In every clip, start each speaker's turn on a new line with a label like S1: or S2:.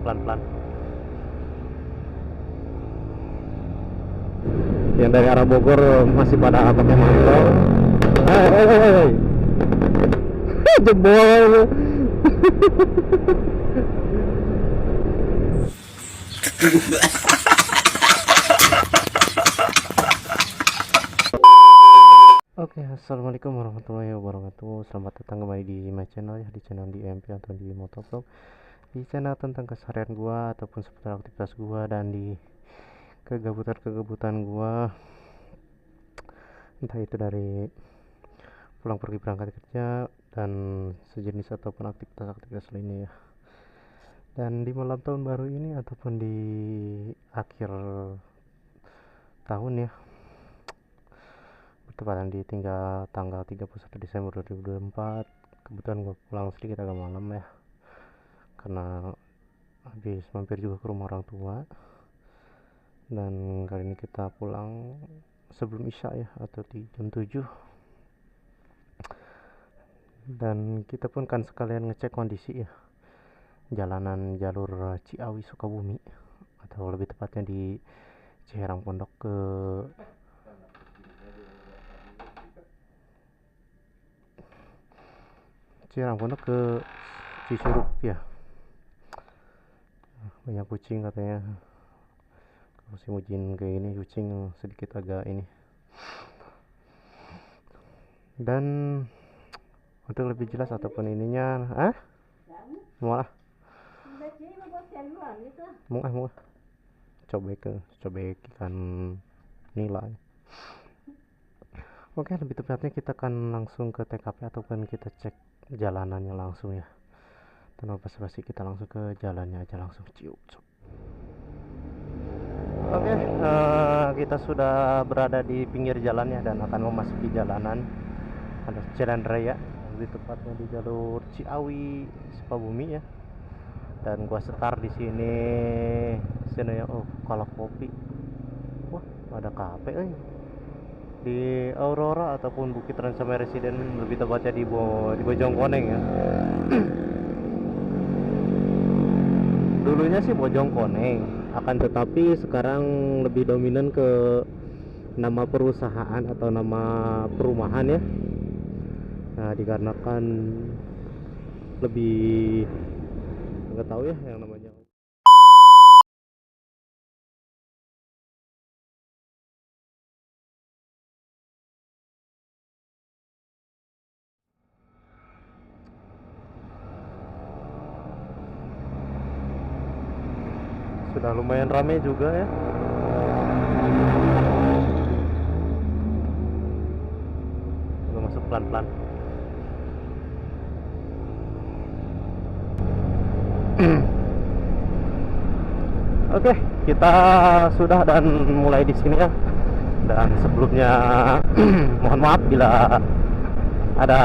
S1: pelan-pelan. Yang dari arah Bogor masih pada pakai mantel. Hei. Jebol. Oke, assalamualaikum warahmatullahi wabarakatuh. Selamat datang kembali di my channel ya, di channel di MP atau di Motovlog. Di channel tentang keseharian gua ataupun seputar aktivitas gua dan di kegabutan gua, entah itu dari pulang pergi berangkat kerja dan sejenis ataupun aktivitas lainnya ya. Dan di malam tahun baru ini ataupun di akhir tahun ya, bertepatan di tinggal tanggal 31 Desember 2024, kebetulan gue pulang sedikit agak malam ya, karena habis mampir juga ke rumah orang tua. Dan kali ini kita pulang sebelum isya ya, atau di jam 7. Dan kita pun kan sekalian ngecek kondisi ya jalanan jalur Ciawi Sukabumi, atau lebih tepatnya di Ciherang Pondok ke Cicurug ya. Banyak kucing katanya. Musim hujan kayak gini kucing sedikit agak ini. Dan untuk lebih jelas ataupun ininya, mau lah, mau cobek ikan nila. Oke, lebih tepatnya kita akan langsung ke TKP ataupun kita cek jalanannya langsung ya. Tanpa basa-basi, kita langsung ke jalannya aja, langsung cium. Oke, kita sudah berada di pinggir jalan ya, dan akan memasuki jalanan. Ada jalan raya, lebih tepatnya di jalur Ciawi Sukabumi ya. Dan gua setar di sini ya. Oh, kalau kopi, wah ada kafe di Aurora ataupun Bukit Ransama Residen, lebih tepatnya di Bojongkoneng ya. Dulunya sih Bojongkoneng, akan tetapi sekarang lebih dominan ke nama perusahaan atau nama perumahan ya. Nah, dikarenakan lebih nggak tahu ya yang namanya. Sudah lumayan ramai juga ya. Udah masuk pelan-pelan. Oke, kita sudah dan mulai di sini ya. Dan sebelumnya mohon maaf bila ada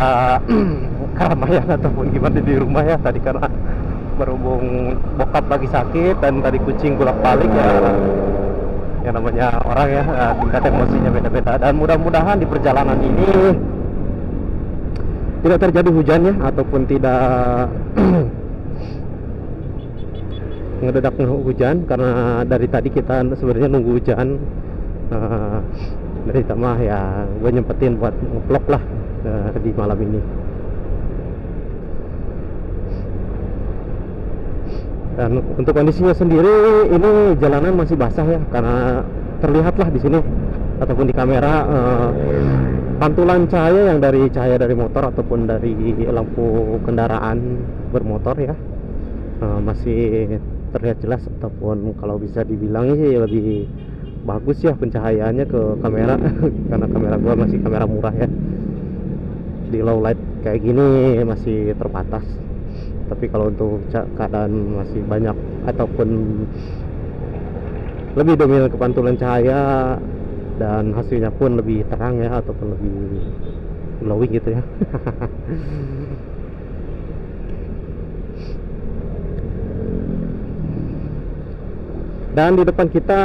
S1: keramaian ataupun gimana di rumah ya, tadi karena berhubung bokap lagi sakit dan tadi kucing bolak-balik ya. Yang namanya orang ya, tingkat emosinya beda-beda. Dan mudah-mudahan di perjalanan ini tidak terjadi hujan ya, ataupun tidak ngedadak hujan, karena dari tadi kita sebenarnya nunggu hujan. Dari tamah ya gue nyempetin buat nge-vlog lah di malam ini. Dan untuk kondisinya sendiri, ini jalanan masih basah ya, karena terlihatlah di sini ataupun di kamera pantulan cahaya yang dari motor ataupun dari lampu kendaraan bermotor ya, masih terlihat jelas, ataupun kalau bisa dibilang sih lebih bagus ya pencahayaannya ke kamera karena kamera gua masih kamera murah ya, di low light kayak gini masih terbatas. Tapi kalau untuk keadaan masih banyak ataupun lebih dominan kepantulan cahaya dan hasilnya pun lebih terang ya, ataupun lebih glowing gitu ya. Dan di depan kita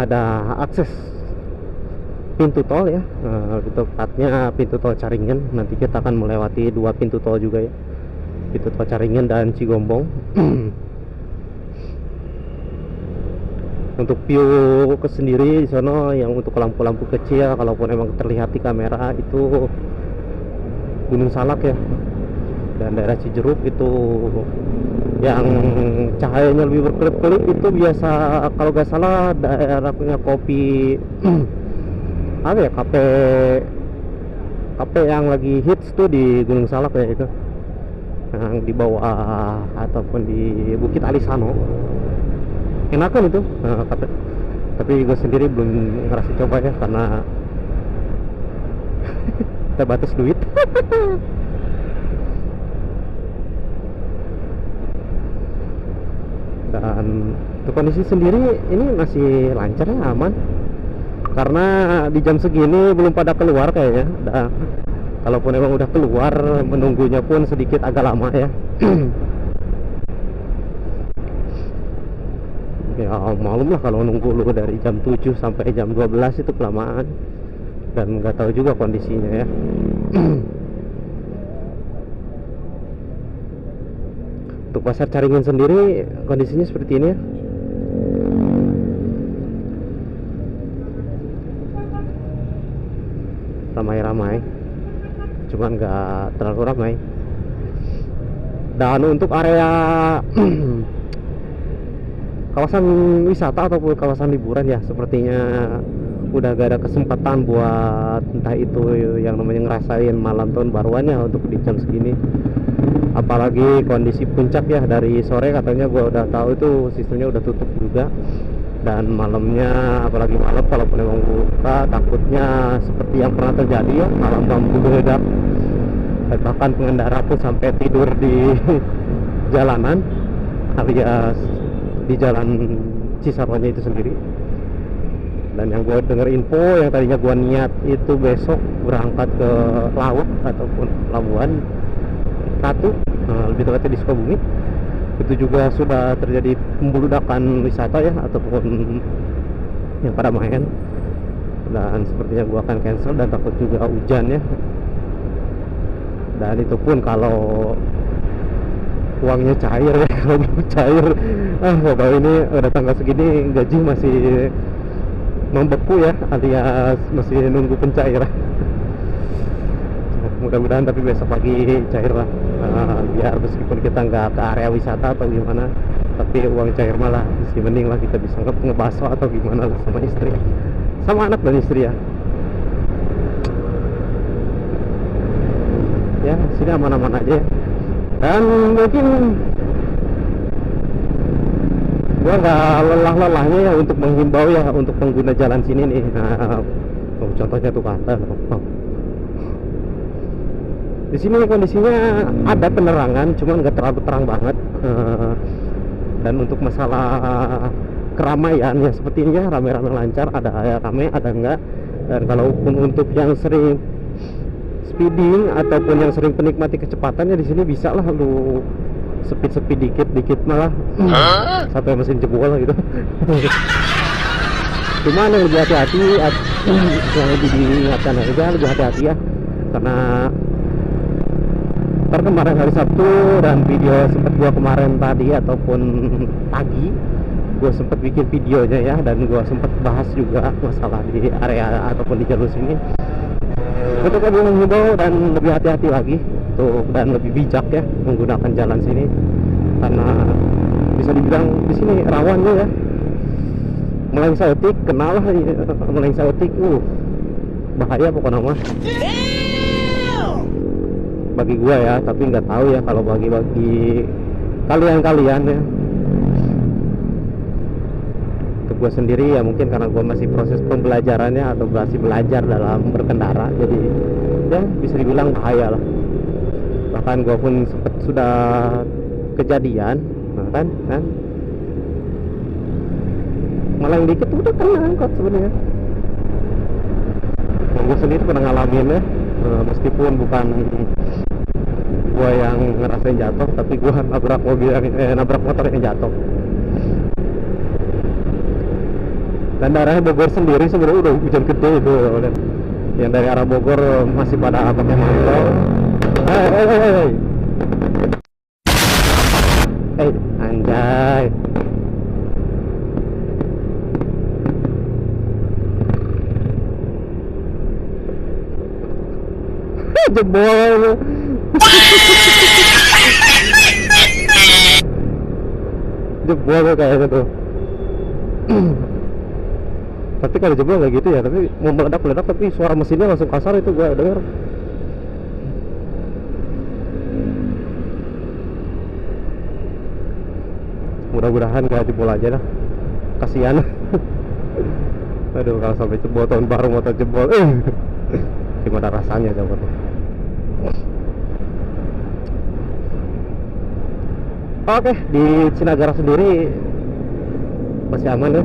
S1: ada akses pintu tol ya, tepatnya pintu tol Caringin. Nanti kita akan melewati dua pintu tol juga ya. itu tol Caringin dan Cigombong. Untuk view ke sendiri di sono yang untuk lampu-lampu kecil, kalaupun emang terlihat di kamera itu Gunung Salak ya, dan daerah Cijeruk itu yang cahayanya lebih berkelip-kelip itu biasa, kalau nggak salah daerah punya kopi apa ya, kafe yang lagi hits tuh di Gunung Salak ya, itu yang di bawah ataupun di Bukit Alisano, enakan itu kafe. Tapi gue sendiri belum ngerasa coba ya karena terbatas duit. Dan untuk kondisi sendiri ini masih lancar ya, aman, karena di jam segini belum pada keluar kayaknya. Kalaupun emang udah keluar, menunggunya pun sedikit agak lama ya. Ya malum lah kalau nunggu lu dari jam 7 sampai jam 12 itu kelamaan, dan nggak tahu juga kondisinya ya. Untuk pasar Caringin sendiri kondisinya seperti ini ya. Ramai-ramai, cuman nggak terlalu ramai. Dan untuk area kawasan wisata ataupun kawasan liburan ya, sepertinya udah gak ada kesempatan buat entah itu yang namanya ngerasain malam tahun baruannya untuk di jam segini. Apalagi kondisi puncak ya, dari sore katanya gua udah tahu itu sistemnya udah tutup juga. Dan malamnya, apalagi malam kalaupun memang buka, takutnya seperti yang pernah terjadi ya, malam lampu meledak, bahkan pengendara pun sampai tidur di jalanan alias di jalan Cisarua itu sendiri. Dan yang gue denger info, yang tadinya gue niat itu besok berangkat ke laut ataupun pelabuhan Ratu, lebih tepatnya di Sukabumi, itu juga sudah terjadi pembeludakan wisata ya, ataupun yang pada main. Dan sepertinya gue akan cancel, dan takut juga hujan ya. Dan itu pun kalau uangnya cair ya. Kalau belum cair, kalau ini udah tanggal segini gaji masih membeku ya, alias masih nunggu pencairan. Mudah-mudahan tapi besok pagi cair lah, biar meskipun kita nggak ke area wisata atau gimana, tapi uang cair malah masih mending lah, kita bisa ngebaso atau gimana lah sama istri, sama anak dan istri ya. Ya sini aman-aman aja ya. Dan mungkin gua nggak lelah-lelahnya ya untuk menghimbau ya untuk pengguna jalan sini nih. Contohnya tuh kata di sini kondisinya ada penerangan, cuman nggak terlalu terang banget. Dan untuk masalah keramaian ya sepertinya rame-rame lancar, ada ya rame, ada enggak. Dan kalaupun untuk yang sering speeding ataupun yang sering menikmati kecepatannya, di sini bisa lah lu speed dikit malah sampai mesin jebol gitu. Cuman yang lebih hati-hati, yang lebih diingatkan aja lebih hati-hati ya, karena kemarin hari Sabtu dan video sempat gua kemarin tadi ataupun pagi gua sempat bikin videonya ya, dan gua sempat bahas juga masalah di area ataupun di jalur sini. Untuk lebih menghimbau dan lebih hati-hati lagi tuh, dan lebih bijak ya menggunakan jalan sini, karena bisa dibilang di sini rawannya ya. Meleng sautik, kenal lah meleng sautik, bahaya pokoknya mah bagi gua ya, tapi nggak tahu ya kalau bagi kalian ya. Untuk gua sendiri ya mungkin karena gua masih proses pembelajarannya atau masih belajar dalam berkendara, jadi ya bisa dibilang bahaya lah. Bahkan gua pun sudah kejadian, kan meleng dikit udah kena angkot sebenarnya. Gua sendiri pernah ngalamin ya, meskipun bukan gua yang ngerasain jatuh, tapi gua nabrak nabrak motor yang jatuh. Dan daerahnya Bogor sendiri sebenarnya udah hujan gede itu, yang dari arah Bogor masih pada pakai mantel. Hey. jebol. Jebol kayaknya tuh. Tapi kalau jebol nggak gitu ya, tapi mau meledak tapi suara mesinnya langsung kasar itu gua denger. Mudah-mudahan gak jebol aja lah, kasihan. Aduh, kalau sampai jebol tahun baru motor jebol, gimana rasanya coba tuh. Oke, di Cinagara sendiri masih aman ya.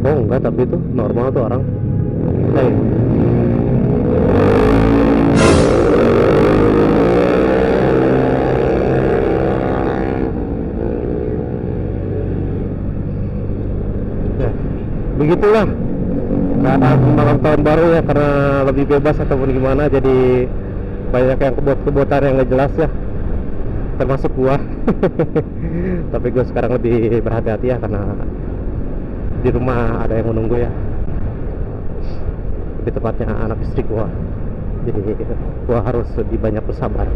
S1: Oh enggak, tapi itu normal tuh orang. Hey. Ya, begitulah keadaan malam tahun baru ya, karena lebih bebas ataupun gimana, jadi banyak yang kebot-kebotan yang nggak jelas ya, termasuk gua. Tapi gua sekarang lebih berhati-hati ya, karena di rumah ada yang menunggu ya, lebih tepatnya anak istri gua. Jadi gua harus lebih banyak bersabar,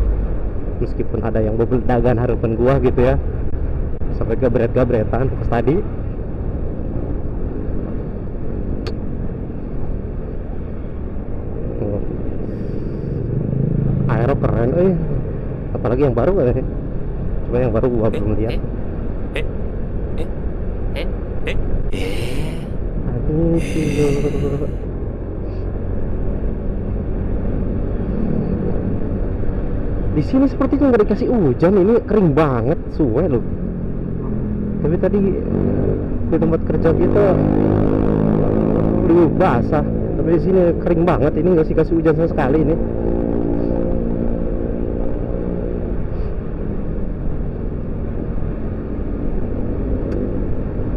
S1: meskipun ada yang beberdagan harapan gua gitu ya, sampai gabret-gabretan terus tadi. Aero keren, apalagi yang baru ya. Cuma yang baru gua belum lihat. Aduh, di sini sepertinya nggak dikasih hujan, ini kering banget, suwe loh. Tapi tadi di tempat kerja kita basah, tapi di sini kering banget, ini nggak kasih hujan sama sekali ini.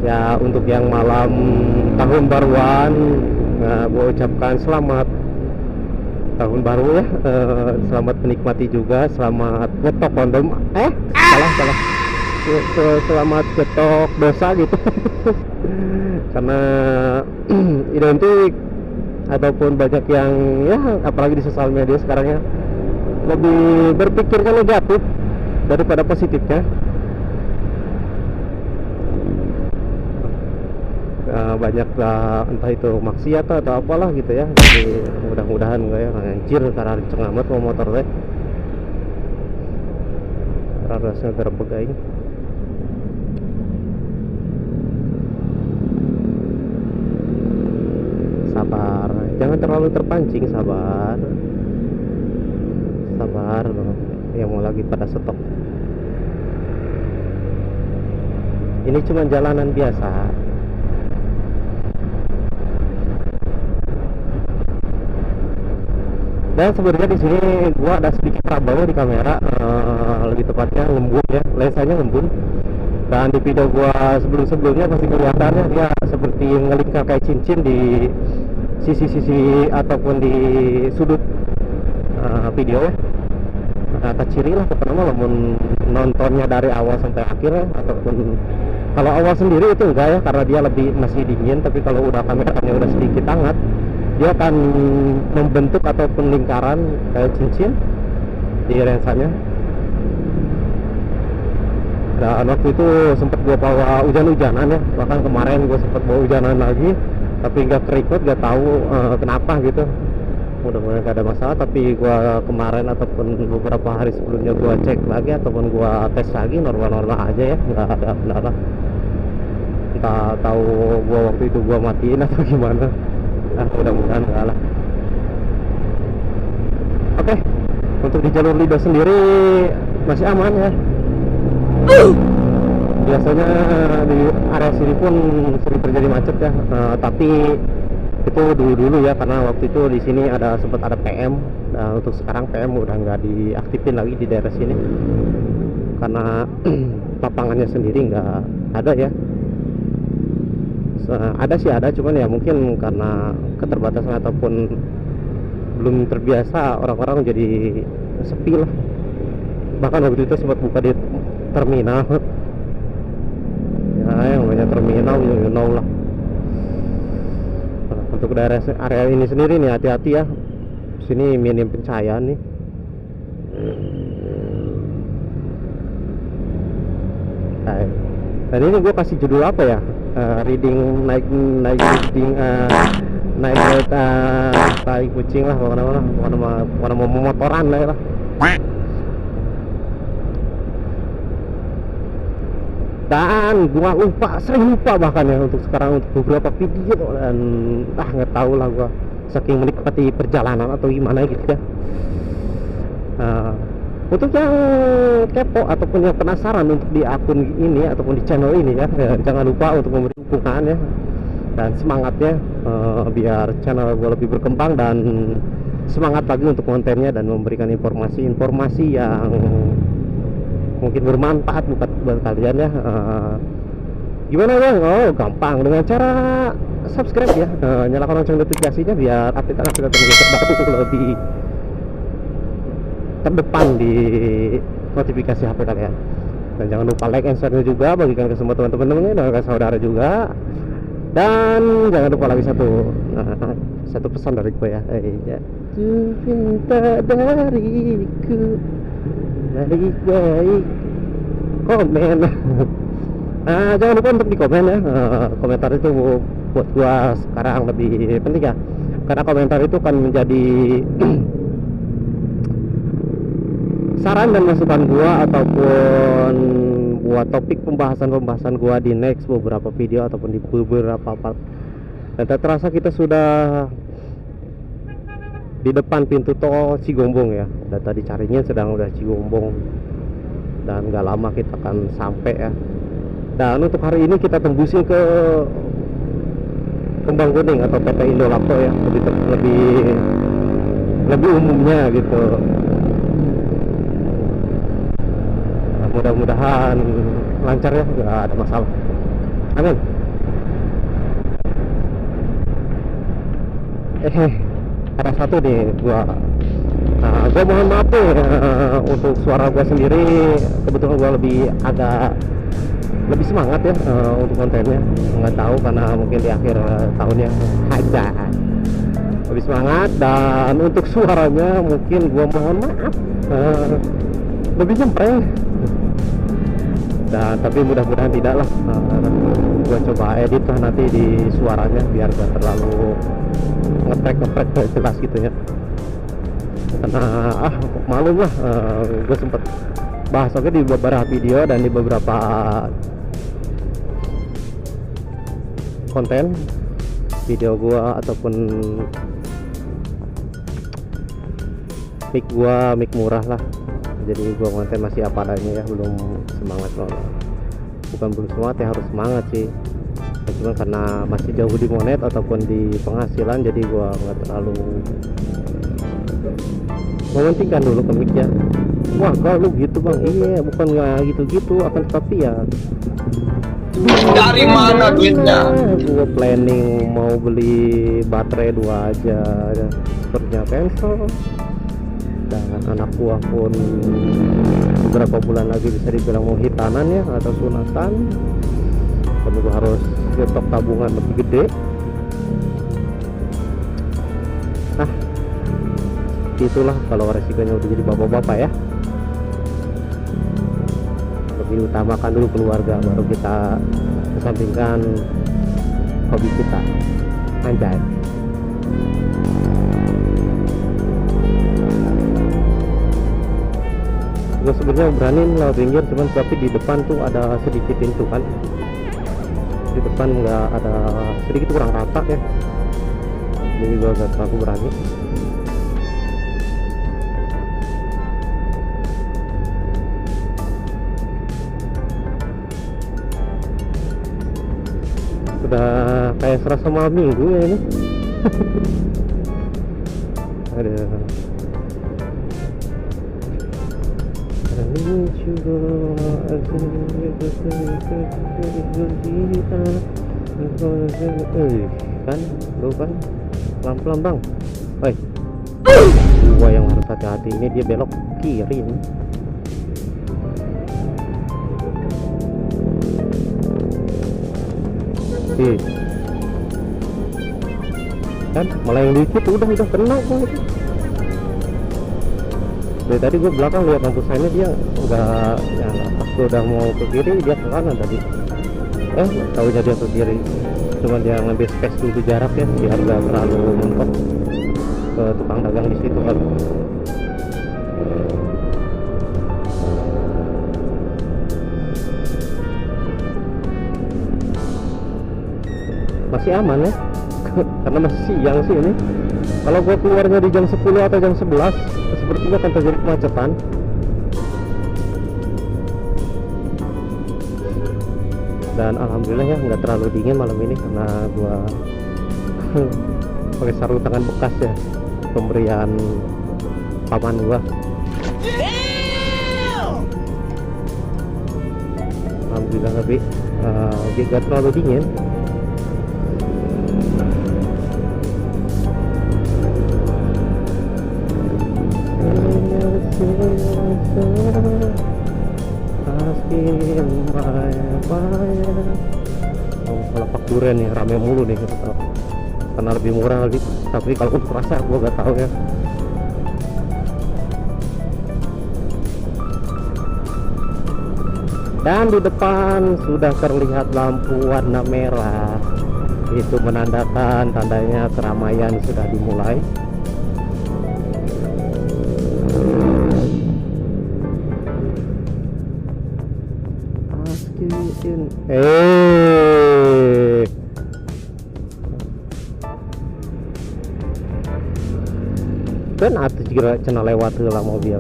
S1: Ya, untuk yang malam tahun baruan, gue ucapkan selamat tahun baru ya. Selamat menikmati juga, selamat nyetok kondom. Salah. Selamat nyetok dosa gitu. Karena identik ataupun banyak yang ya, apalagi di sosial media sekarang ya, lebih berpikirnya negatif daripada positifnya. Banyak entah itu maksiat atau apalah gitu ya. Jadi mudah-mudahan enggak ya, anjir karena kenceng amat mau motor teh. Rasanya terbegai. Sabar, jangan terlalu terpancing, sabar loh. Yang mau lagi pada stop. Ini cuma jalanan biasa. Dan sebenarnya di sini gua ada sedikit trouble di kamera, lebih tepatnya lembut ya, lensanya lembut. Dan di video gua sebelumnya pasti kelihatannya dia seperti ngelingkar kayak cincin di sisi-sisi ataupun di sudut video ya. Kata ciri lah pokoknya namun nontonnya dari awal sampai akhir ya, ataupun kalau awal sendiri itu enggak ya, karena dia lebih masih dingin. Tapi kalau udah kameranya udah sedikit hangat, dia akan membentuk ataupun lingkaran kayak cincin di lensanya. Dan waktu itu sempat gua bawa hujan-hujanan ya, bahkan kemarin gua sempat bawa hujanan lagi, tapi nggak kerikut, nggak tahu kenapa gitu. Mudah-mudahan gak ada masalah. Tapi gua kemarin ataupun beberapa hari sebelumnya gua cek lagi ataupun gua tes lagi, normal-normal aja ya, nggak ada kendala. Entah tahu gua waktu itu gua matiin atau gimana. Mudah-mudahan enggak lah. Oke, untuk di jalur Lido sendiri masih aman ya. Biasanya di area sini pun sering terjadi macet ya, tapi itu dulu ya, karena waktu itu di sini sempat ada PM. Nah, untuk sekarang PM udah nggak diaktifin lagi di daerah sini karena lapangannya sendiri nggak ada ya. Ada sih ada, cuman ya mungkin karena keterbatasan ataupun belum terbiasa orang-orang jadi sepi lah. Bahkan waktu itu sempat buka di terminal ya, yang namanya terminal you know lah. Untuk daerah area ini sendiri nih hati-hati ya, Sini minim pencahayaan nih. Nah, dan ini gue kasih judul apa ya? Reading naik reading naik tai kucing lah, mana mau motoran lah. Dan gua sering lupa bahkan ya untuk sekarang untuk beberapa video, dan nggak tahu lah gua saking menikmati perjalanan atau gimana gitu ya. Untuk yang kepo ataupun yang penasaran untuk di akun ini ataupun di channel ini ya, jangan lupa untuk memberi dukungan ya dan semangatnya, biar channel gua lebih berkembang dan semangat lagi untuk kontennya dan memberikan informasi-informasi yang mungkin bermanfaat buat kalian ya. Gimana bang? Oh gampang, dengan cara subscribe ya, nyalakan lonceng notifikasinya biar update-update terbaru lebih terdepan di notifikasi HP kalian. Dan jangan lupa like and share juga, bagikan ke semua teman-teman dan ke saudara juga. Dan jangan lupa lagi satu pesan dari gue ya, cinta dariku baik-baik komen. Jangan lupa untuk di komen ya, komentar itu buat gua sekarang lebih penting ya, karena komentar itu kan menjadi saran dan masukan gua ataupun buat topik pembahasan gua di next beberapa video ataupun di beberapa part. Dan tak terasa kita sudah di depan pintu tol Cigombong ya. Dan tadi carinya udah Cigombong, dan gak lama kita akan sampai ya. Dan untuk hari ini kita tembusin ke Kembang Kuning atau PT Indolapto ya, lebih umumnya gitu. Nah, mudah-mudahan lancar ya, gak ada masalah. Amin. Ada satu nih gua mohon maaf nih untuk suara gua sendiri. Kebetulan gua lebih semangat ya untuk kontennya, nggak tahu karena mungkin di akhir tahunnya aja lebih semangat. Dan untuk suaranya mungkin gua mohon maaf lebih nyempreng, dan tapi mudah-mudahan tidak lah. Gua coba edit lah nanti di suaranya biar gak terlalu ngeprek jelas gitu ya, karena malum lah. Gue sempet bahas oke di beberapa video dan di beberapa konten video gue ataupun mic murah lah, jadi gue konten masih apa adanya ya, belum semangat loh. Bukan belum semangat ya, harus semangat sih, cuma karena masih jauh di monet ataupun di penghasilan, jadi gua nggak terlalu mementingkan dulu ke mic ya. Wah kalau gitu bang, iya bukan nggak gitu-gitu, akan tetapi ya
S2: dari mana duitnya?
S1: Gua planning mau beli baterai 2 aja, sepertinya cancel. Dan anak buah pun beberapa bulan lagi bisa dibilang mau hitanan ya atau sunatan, dan gua harus nyetok tabungan lebih gede. Nah itulah kalau resikonya udah jadi bapak-bapak ya, lebih utamakan dulu keluarga, baru kita kesampingkan hobi kita. Anjay. Gue sebenarnya berani lewat pinggir, cuman tapi di depan tuh ada sedikit pintu kan, di depan nggak ada, sedikit kurang rata ya, jadi gue agak terlalu berani. Sudah kayak serasa malam minggu ya ini. Ada kan, lu kan pelan-pelan bang. Hei, gua yang harus hati-hati, ini dia belok kiri ini. Kan malah yang dikit udah kena kok itu. Dari tadi gue belakang lihat lampu sign dia nggak nyala. Pas gue udah mau ke kiri dia ke kanan tadi. Taunya dia ke kiri. Cuma dia ngambil space dulu jarak ya biar nggak terlalu mentok ke tukang dagang di situ kan. Masih aman ya karena masih siang sih ini. Kalau gua keluarnya di jam 10 atau jam 11 sepertinya akan terjadi kemacetan. Dan alhamdulillah ya nggak terlalu dingin malam ini karena gua pakai sarung tangan bekas ya, pemberian paman gua. Alhamdulillah tapi dia nggak terlalu dingin. Lapak durian nih rame mulu nih karena lebih murah lagi, tapi kalau untuk rasa gua gak tahu ya. Dan di depan sudah terlihat lampu warna merah, itu menandakan tandanya keramaian sudah dimulai. Kan atas juga cina lewat lah mobil.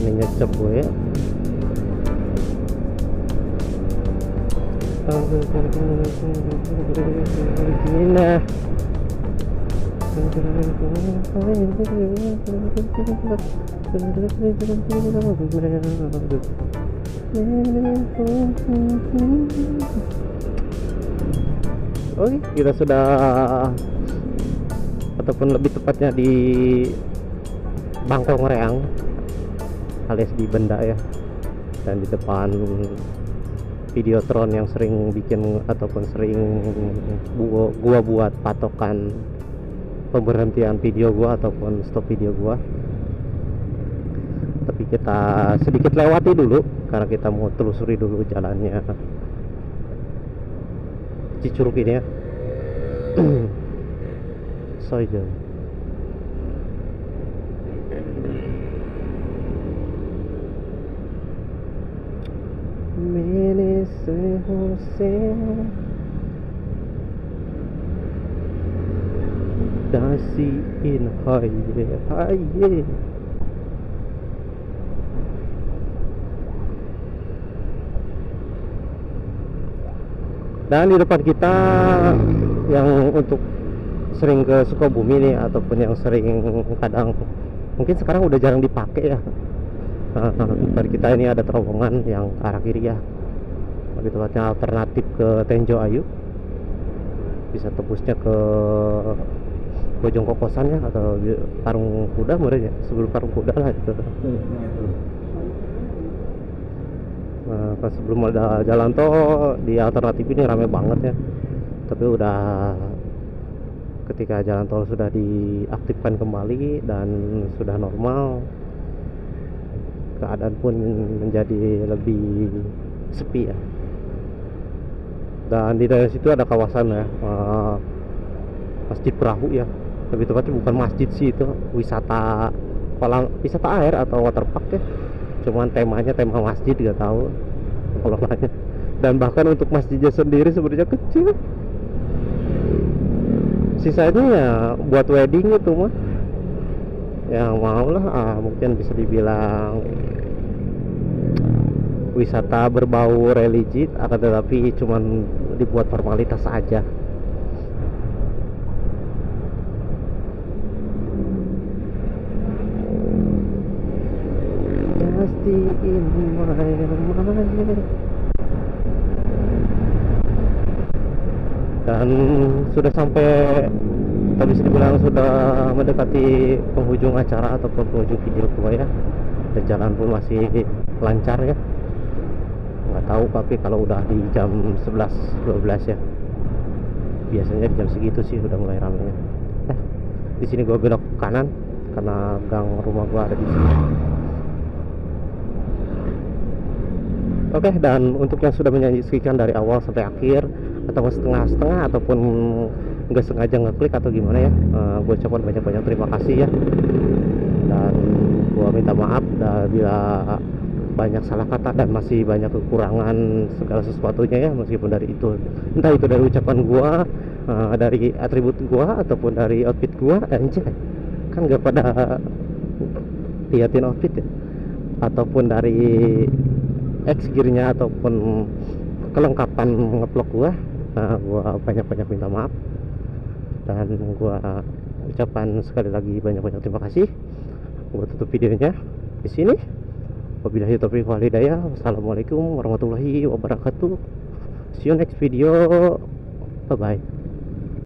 S1: Ini nyecep gue ya. Nah. Oke, kita sudah, ataupun lebih tepatnya di Bangkong Reang alias di Benda ya, dan di depan Videotron yang sering bikin ataupun sering gua buat patokan pemberhentian video gua ataupun stop video gua. Tapi kita sedikit lewati dulu karena kita mau telusuri dulu jalannya Cicurug ini ya. Saja. Mene se Jose Dasi in haye. Dan di depan kita yang untuk sering ke Sukabumi nih ataupun yang sering kadang mungkin sekarang udah jarang dipakai ya. Dari kita ini ada terowongan yang ke arah kiri ya, lebih tepatnya alternatif ke Tenjo Ayu, bisa tembusnya ke Bojong Kokosan ya, atau Parung Kuda mungkin ya, sebelum Parung Kuda lah itu. Nah, pas sebelum ada jalan tol di alternatif ini rame banget ya, tapi udah ketika jalan tol sudah diaktifkan kembali dan sudah normal, keadaan pun menjadi lebih sepi ya. Dan di daerah situ ada kawasan ya, Masjid Perahu ya, lebih tepatnya bukan masjid sih, itu wisata kolam, wisata air atau waterpark ya, cuman temanya tema masjid, gak tahu pengelolanya. Dan bahkan untuk masjidnya sendiri sebenarnya kecil, sisanya ya buat wedding itu mah ya, mau lah mungkin bisa dibilang wisata berbau religi, akan tetapi cuman dibuat formalitas saja. Dan sudah sampai, kita bisa dibilang sudah mendekati penghujung acara ataupun penghujung video gua ya, dan jalan pun masih lancar ya. Nggak tahu tapi kalau udah di jam 11-12 ya, biasanya di jam segitu sih udah mulai ramai ya. Di sini gua belok kanan karena gang rumah gua ada di sini. Oke, dan untuk yang sudah menyaksikan dari awal sampai akhir atau setengah-setengah ataupun nggak sengaja ngeklik atau gimana ya, gue ucapkan banyak-banyak terima kasih ya, dan gue minta maaf bila banyak salah kata dan masih banyak kekurangan segala sesuatunya ya, meskipun dari itu entah itu dari ucapan gue, dari atribut gue ataupun dari outfit gue, anjay kan gak pada liatin outfit ya, ataupun dari X gearnya ataupun kelengkapan ngevlog gua. Gua banyak-banyak minta maaf, dan gua ucapkan sekali lagi banyak-banyak terima kasih. Gua tutup videonya di sini. Wabillahi taufiq wal hidayah. Wassalamualaikum warahmatullahi wabarakatuh. See you next video. Bye bye.